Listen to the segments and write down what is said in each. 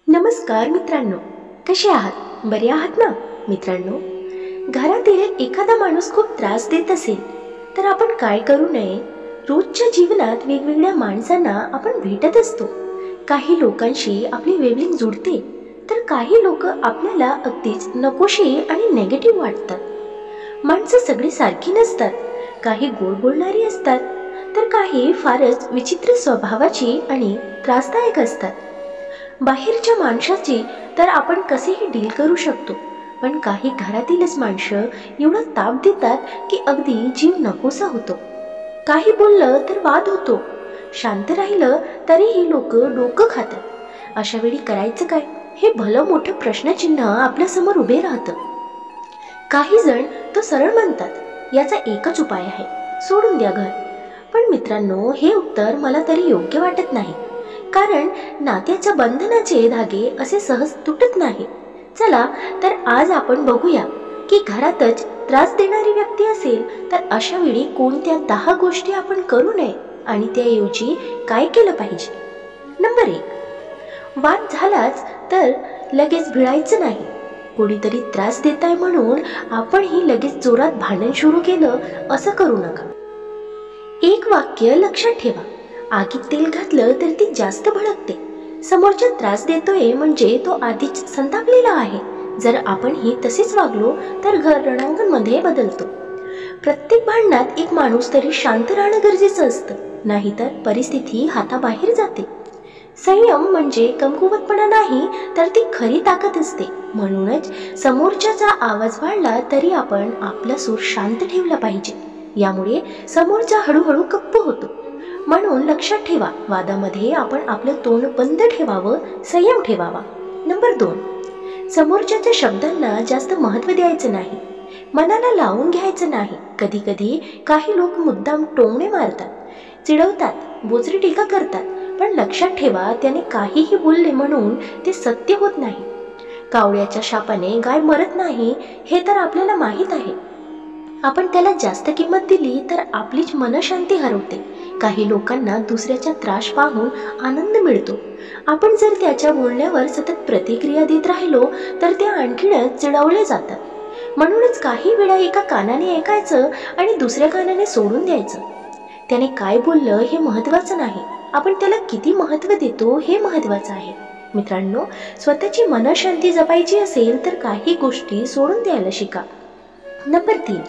नमस्कार मित्रांनो, कसे आहात? बरे आहात ना? मित्रांनो, घरातील एखादा माणूस खूप त्रास देत असेल तर आपण काय करू नये? रोजच्या जीवनात वेगवेगळ्या माणसांना आपण भेटत असतो. काही लोकांशी आपली वेव्हलेंथ जुळते तर काही लोक आपल्याला अगदीच नकोशी आणि नेगेटिव्ह वाटतात. माणसं सगळी सारखी नसतात. काही गोड बोलणारी असतात तर काही फारच विचित्र स्वभावाची आणि त्रासदायक असतात. बाहेरच्या माणसाची तर आपण कसेही डील करू शकतो, पण काही घरातीलच माणसं एवढा ताप देतात की अगदी जीव नकोसा होतो. काही बोललं तर वाद होतो, शांत राहिलं तरीही लोक डोकं खातात. अशा वेळी करायचं काय हे भलं मोठं प्रश्नचिन्ह आपल्यासमोर उभे राहतं. काही जण तो सरळ म्हणतात, याचा एकच उपाय आहे, सोडून द्या घर. पण मित्रांनो, हे उत्तर मला तरी योग्य वाटत नाही, कारण नात्याच्या बंधनाचे धागे असे सहज तुटत नाही. चला तर आज आपण बघूया की घरातच त्रास देणारी व्यक्ती असेल तर अशा वेळी कोणत्या 10 गोष्टी आपण करू नये आणि त्याऐवजी काय केलं पाहिजे. नंबर 1, वाद झालाच तर लगेच भिडायचं नाही. कोणीतरी त्रास देत आहे म्हणून आपणही लगेच जोरात भांडण सुरू केलं असं करू नका. एक वाक्य लक्षात ठेवा, आगीत तेल घातलं तर ती जास्त भडकते. समोरचा त्रास देतोय म्हणजे तो आधीच संतापलेला आहे. जर आपणही तसेच वागलो तर घर रणांगणमध्ये बदलतो. प्रत्येक भांडणात एक माणूस तरी शांत राहणं गरजेचं असतं, नाहीतर परिस्थिती हाताबाहेर जाते. संयम म्हणजे कमकुवतपणा नाही तर ती खरी ताकद असते. म्हणूनच समोरच्याचा आवाज वाढला तरी आपण आपला सूर शांत ठेवला पाहिजे. यामुळे समोरचा हळूहळू गप्प होतो. म्हणून लक्षात ठेवा, वादामध्ये आपण आपलं तोंड बंद ठेवावं, संयम ठेवावा. नंबर 2, समोरच्याच्या शब्दांना जास्त महत्त्व द्यायचं नाही. मनाला लावून घ्यायचं नाही. कधी कधी काही लोक मुद्दाम टोमणे मारतात, चिडवतात, बोचरी टीका करतात. पण लक्षात ठेवा, त्याने काहीही बोलले म्हणून ते सत्य होत नाही. कावळ्याच्या शापाने गाय मरत नाही हे तर आपल्याला माहीत आहे. आपण त्याला जास्त किंमत दिली तर आपलीच मनशांती हरवते. काही लोकांना दुसऱ्याचा त्रास पाहून आनंद मिळतो. आपण जर त्याच्या बोलण्यावर सतत प्रतिक्रिया देत राहिलो तर ते आणखीनच चिडवले जातात. म्हणूनच काही वेळा एका कानाने ऐकायचं आणि दुसऱ्या कानाने सोडून द्यायचं. त्याने काय बोललं हे महत्त्वाचं नाही, आपण त्याला किती महत्त्व देतो हे महत्त्वाचं आहे. मित्रांनो, स्वतःची मनशांती जपायची असेल तर काही गोष्टी सोडून द्यायला शिका. नंबर 3,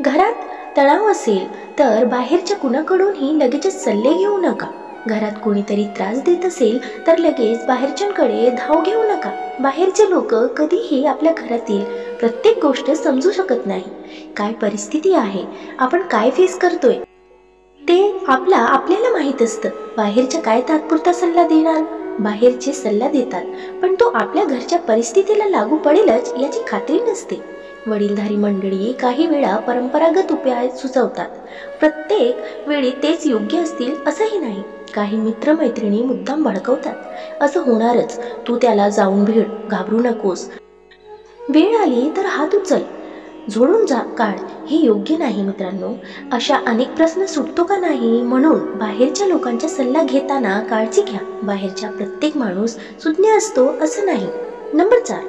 घरात तणाव असेल तर बाहेरच्या कुणाकडूनही लगेचच सल्ले घेऊ नका. घरात कोणीतरी त्रास देत असेल तर लगेच बाहेरच्यांकडे धाव घेऊ नका. बाहेरचे लोक कधीही आपल्या घरातील प्रत्येक गोष्ट समजू शकत नाही. काय परिस्थिती आहे, आपण काय फेस करतोय ते आपल्याला माहीत असतं. बाहेरच्या काय तात्पुरता सल्ला देणार? बाहेरचे सल्ला देतात पण तो आपल्या घरच्या परिस्थितीला लागू पडेलच याची खात्री नसते. वडीलधारी मंडळी काही वेळा परंपरागत उपाय सुचवतात. प्रत्येक वेळी तेच योग्य असतील असंही नाही. काही मित्रमैत्रिणी मुद्दाम भडकवतात, असं होणारच, तू त्याला जाऊन भेट, घाबरू नकोस, वेळ आली तर हात उचल, झोडून काढ. हे योग्य नाही मित्रांनो. अशा अनेक प्रश्न सुटतो का नाही. म्हणून बाहेरच्या लोकांचा सल्ला घेताना काळजी घ्या. बाहेरचा प्रत्येक माणूस सुज्ञ असतो असं नाही. नंबर 4,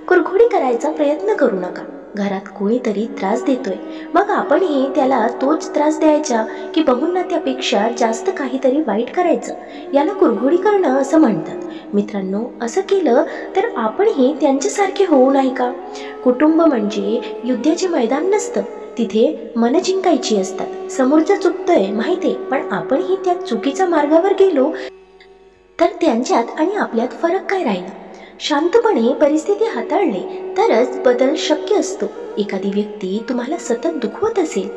कुरघोडी करायचा प्रयत्न करू नका. घरात कोणीतरी त्रास देतोय, मग आपणही त्याला तोच त्रास द्यायचा की बहुना त्यापेक्षा जास्त काहीतरी वाईट करायचं, याला कुरघोडी करणं असं म्हणतात. मित्रांनो, असं केलं तर आपणही त्यांच्यासारखे होऊ नाही का? कुटुंब म्हणजे युद्धाचे मैदान नसतं, तिथे मन जिंकायची असतात. समोरचं चुकतोय माहिती, पण आपणही त्या चुकीच्या मार्गावर गेलो तर त्यांच्यात आणि आपल्यात फरक काय राहिला? शांतपणे परिस्थिती हाताळली तरच बदल शक्य असतो. एखादी व्यक्ती तुम्हाला सतत दुखवत असेल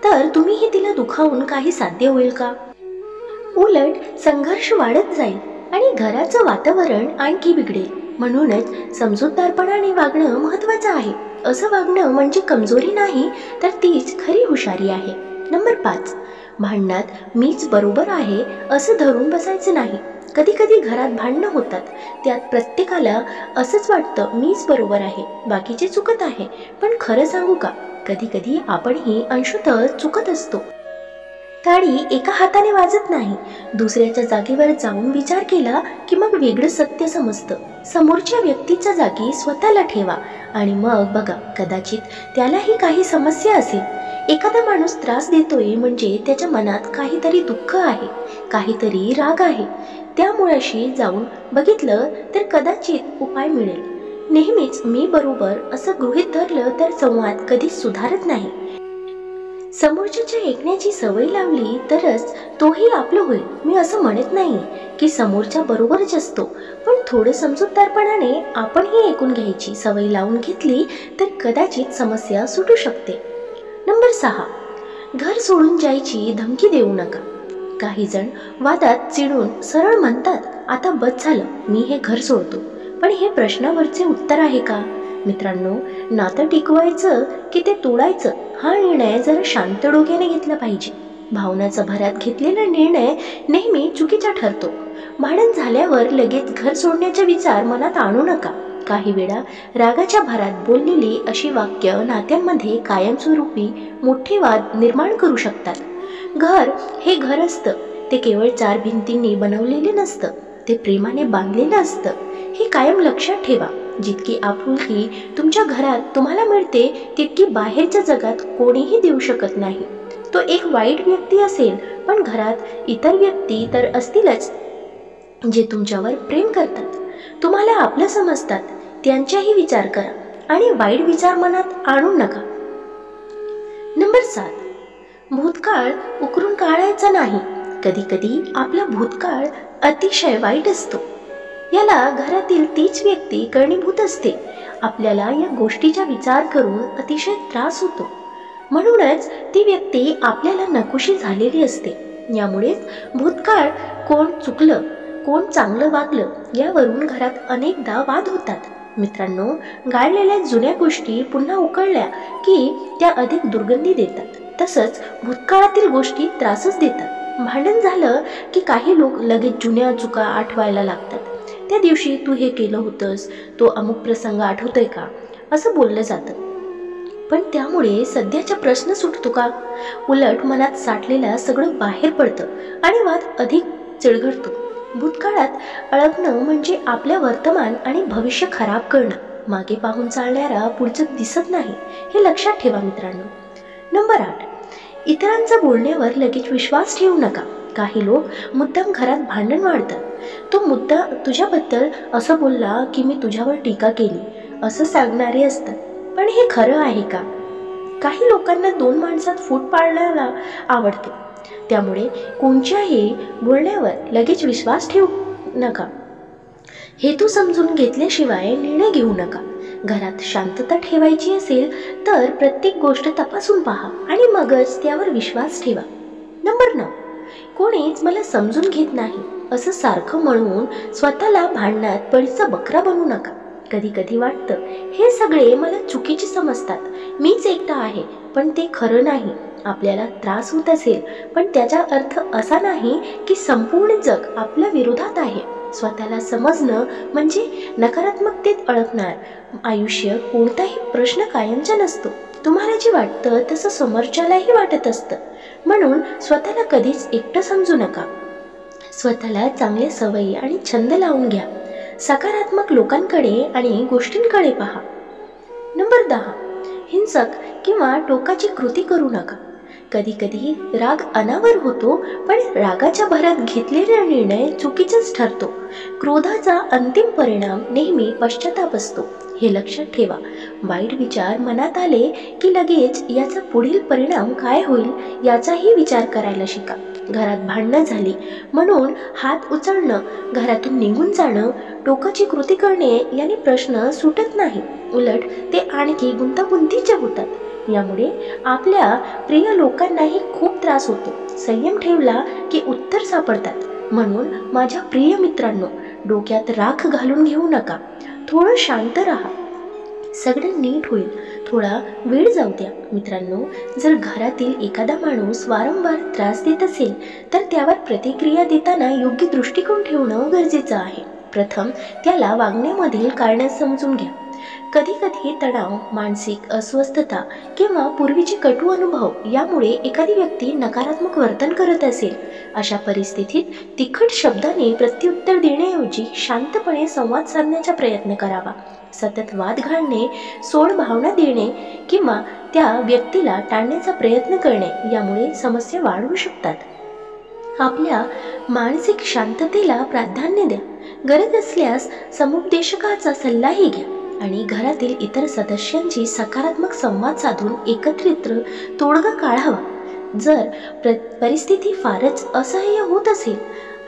तर तुम्हीही तिला दुखावून काही साध्य होईल का? उलट संघर्ष वाढत जाईल आणि घराचं वातावरण आणखी बिघडेल. म्हणूनच समजूतदारपणाने वागणं महत्त्वाचं आहे. असं वागणं म्हणजे कमजोरी नाही तर तीच खरी हुशारी आहे. नंबर 5, भांडणात मीच बरोबर आहे असं धरून बसायचं नाही. कधी कधी घरात भांडणं होतात. त्यात प्रत्येकाला असंच वाटतं मीच बरोबर आहे, बाकीचे चुकत आहे. पण खरं सांगू का, कधी कधी आपणही अंशतः चुकत असतो. टाळी एका हाताने वाजत नाही. दुसऱ्याच्या जागेवर जाऊन विचार केला की मग वेगळं सत्य समजतं. समोरच्या व्यक्तीच्या जागी स्वतःला ठेवा आणि मग बघा, कदाचित त्यालाही काही समस्या असेल. एखादा माणूस त्रास देतोय म्हणजे त्याच्या मनात काहीतरी दुःख आहे, काहीतरी राग आहे. त्या मुळाशी जाऊन बघितलं तर कदाचित उपाय मिळेल. नेहमीच मी बरोबर असं गृहीत धरलं तर संवाद कधीच सुधारत नाही. समोरच्याच्या ऐकण्याची सवय लावली तरच तोही आपलं होईल. मी असं म्हणत नाही की समोरच्या बरोबरच असतो, पण थोडं समजूतदारपणाने आपणही ऐकून घ्यायची सवय लावून घेतली तर कदाचित समस्या सुटू शकते. नंबर 6, घर सोडून जायची धमकी देऊ नका. काही जण वादात चिडून सरळ म्हणतात, आता बस झालं, मी हे घर सोडतो. पण हे प्रश्नावरचे उत्तर आहे का? मित्रांनो, नातं टिकवायचं की ते तोडायचं हा निर्णय जरा शांत डोक्याने घेतला पाहिजे. भावनाचा भरात घेतलेला निर्णय नेहमी चुकीचा ठरतो. भांडण झाल्यावर लगेच घर सोडण्याचा विचार मनात आणू नका. काही वेळा रागाच्या भरात बोललेली अशी वाक्य नात्यांमध्ये कायमस्वरूपी मोठे वाद निर्माण करू शकतात. घर हे घर असतं, ते केवळ 4 भिंतींनी बनवलेले नसतं, ते प्रेमाने बांधलेलं असतं. हे कायम लक्षात ठेवा. जितकी आपुलकी तुमच्या घरात तुम्हाला मिळते तितकी बाहेरच्या जगात कोणीही देऊ शकत नाही. तो एक वाईट व्यक्ती असेल, पण घरात इतर व्यक्ती तर असतीलच जे तुमच्यावर प्रेम करतात, तुम्हाला आपलं समजतात. त्यांचाही विचार करा आणि वाईट विचार मनात आणू नका. नंबर 7, भूतकाळ उकरून काढायचा नाही. कधी कधी आपला भूतकाळ अतिशय वाईट असतो. याला घरातील तीच व्यक्ती कारणीभूत असते. आपल्याला या गोष्टीचा विचार करून अतिशय त्रास होतो. म्हणूनच ती व्यक्ती आपल्याला नकोशी झालेली असते. यामुळेच भूतकाळ कोण चुकलं, कोण चांगलं वागलं यावरून घरात अनेकदा वाद होतात. मित्रांनो, गाळलेल्या जुन्या गोष्टी पुन्हा उकळल्या की त्या अधिक दुर्गंधी देतात. तसंच भूतकाळातील गोष्टी त्रासच देतात. भांडण झालं की काही लोक लगेच जुन्या चुका आठवायला लागतात. त्या दिवशी तू हे केलं होतंस, तो अमुक प्रसंग आठवतोय का, असं बोललं जातं. पण त्यामुळे सध्याचा प्रश्न सुटतो का? उलट मनात साठलेलं सगळं बाहेर पडतं आणि वाद अधिक चिळघडतो. भूतकाळात अडकणं म्हणजे आपल्या वर्तमान आणि भविष्य खराब करणं. मागे पाहून चालणारा पुढचं दिसत नाही, हे लक्षात ठेवा मित्रांनो. नंबर 8, इतरांच्या बोलण्यावर लगेच विश्वास ठेवू नका. काही लोक मुद्दाम घरात भांडण वाढतात. तो मुद्दा तुझ्याबद्दल असं बोलला की मी तुझ्यावर टीका केली असं सांगणारे असतात. पण हे खरं आहे का? काही लोकांना 2 माणसात फूट पाडायला आवडते. त्यामुळे कोणत्याही बोलण्यावर लगेच विश्वास ठेवू नका. हेतू समजून घेतल्याशिवाय निर्णय घेऊ नका. घरात शांतता ठेवायची असेल तर प्रत्येक गोष्ट तपासून पहा आणि मगच त्यावर विश्वास ठेवा. नंबर 9, कोणीच मला समजून घेत नाही असं सारखं म्हणून स्वतःला भांडणात बळीचा बकरा बनवू नका. कधी कधी वाटतं हे सगळे मला चुकीचे समजतात, मीच एकटा आहे, पण ते खरं नाही. आपल्याला त्रास होत असेल पण त्याचा अर्थ असा नाही की संपूर्ण जग आपल्या विरोधात आहे. स्वतःला समजणं म्हणजे नकारात्मकतेत अडकणार आयुष्य. कोणताही प्रश्न कायमचा नसतो. तुम्हाला जे वाटतं तसं समोरच्यालाही वाटत असतं. म्हणून स्वतःला कधीच एकटं समजू नका. स्वतःला चांगल्या सवयी आणि छंद लावून घ्या. सकारात्मक लोकांकडे आणि गोष्टींकडे पहा. नंबर 10, हिंसक किंवा टोकाची कृती करू नका. कधी कधी राग अनावर होतो, पण रागाच्या भरात घेतलेला निर्णय चुकीचाच ठरतो. क्रोधाचा अंतिम परिणाम नेहमी पश्चाताप असतो, हे लक्षात ठेवा. वाईट विचार मनात आले की लगेच याचा पुढील परिणाम काय होईल याचाही विचार करायला शिका. घरात भांडणं झाली म्हणून हात उचलणं, घरातून निघून जाणं, टोकाची कृती करणे याने प्रश्न सुटत नाही. उलट ते आणखी गुंतागुंतीचे होतात. यामुळे आपल्या प्रिय लोकांनाही खूप त्रास होतो. संयम ठेवला की उत्तर सापडतात. म्हणून माझ्या प्रिय मित्रांनो, डोक्यात राख घालून घेऊ नका. थोडं शांत राहा, सगळं नीट होईल. थोडा वेळ जाऊ द्या. मित्रांनो, जर घरातील एखादा माणूस वारंवार त्रास देत असेल तर त्यावर प्रतिक्रिया देताना योग्य दृष्टिकोन ठेवणं गरजेचं आहे. प्रथम त्याला वागण्यामधील कारण समजून घ्या. कधी कधी तणाव, मानसिक अस्वस्थता किंवा पूर्वीचे कटू अनुभव यामुळे एखादी व्यक्ती नकारात्मक वर्तन करत असेल. अशा परिस्थितीत तिखट शब्दाने प्रत्युत्तर देण्याऐवजी शांतपणे संवाद साधण्याचा प्रयत्न करावा. सतत वाद घालणे, सोड भावना देणे किंवा त्या व्यक्तीला टाळण्याचा प्रयत्न करणे यामुळे समस्या वाढू शकतात. आपल्या मानसिक शांततेला प्राधान्य द्या. गरज असल्यास समुपदेशकाचा सल्लाही घ्या आणि घरातील इतर सदस्यांची सकारात्मक संवाद साधून एकत्रित तोडगा काढावा. जर परिस्थिती फारच असह्य होत असेल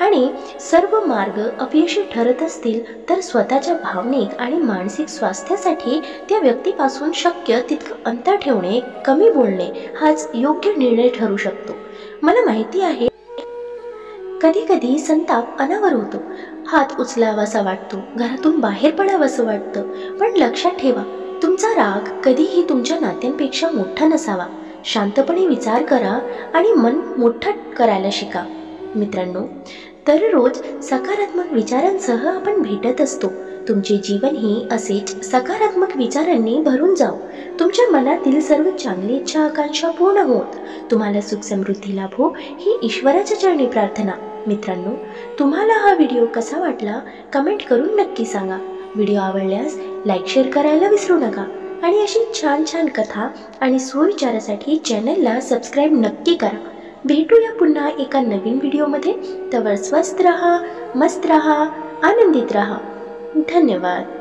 आणि सर्व मार्ग अपयशी ठरत असतील तर स्वतःच्या भावनिक आणि मानसिक स्वास्थ्यासाठी त्या व्यक्तीपासून शक्य तितकं अंतर ठेवणे, कमी बोलणे हाच योग्य निर्णय ठरू शकतो. मला माहिती आहे कधी कधी संताप अनावर होतो, हात उचलावासा वाटतो, घरातून बाहेर पडावंसं वाटतं. पण लक्षात ठेवा, तुमचा राग कधीही तुमच्या नात्यांपेक्षा मोठा नसावा. शांतपणे विचार करा आणि मन मोठं करायला शिका. मित्रांनो, दररोज सकारात्मक विचारांसह आपण भेटत असतो. तुमचे जीवनही असेच सकारात्मक विचारांनी भरून जाओ. तुमच्या मनातील सर्व चांगली इच्छा आकांक्षा पूर्ण होत तुम्हाला सुख समृद्धी लाभो ही ईश्वराच्या चरणी प्रार्थना. मित्रांनो, तुम्हाला हा व्हिडिओ कसा वाटला कमेंट करून नक्की सांगा. व्हिडिओ आवडल्यास लाईक शेअर करायला विसरू नका आणि अशी छान छान कथा आणि सुविचारासाठी चॅनलला सबस्क्राईब नक्की करा. भेटूया पुन्हा एका नवीन व्हिडिओमध्ये. तवर स्वस्त रहा, मस्त रहा, आनंदित रहा. धन्यवाद.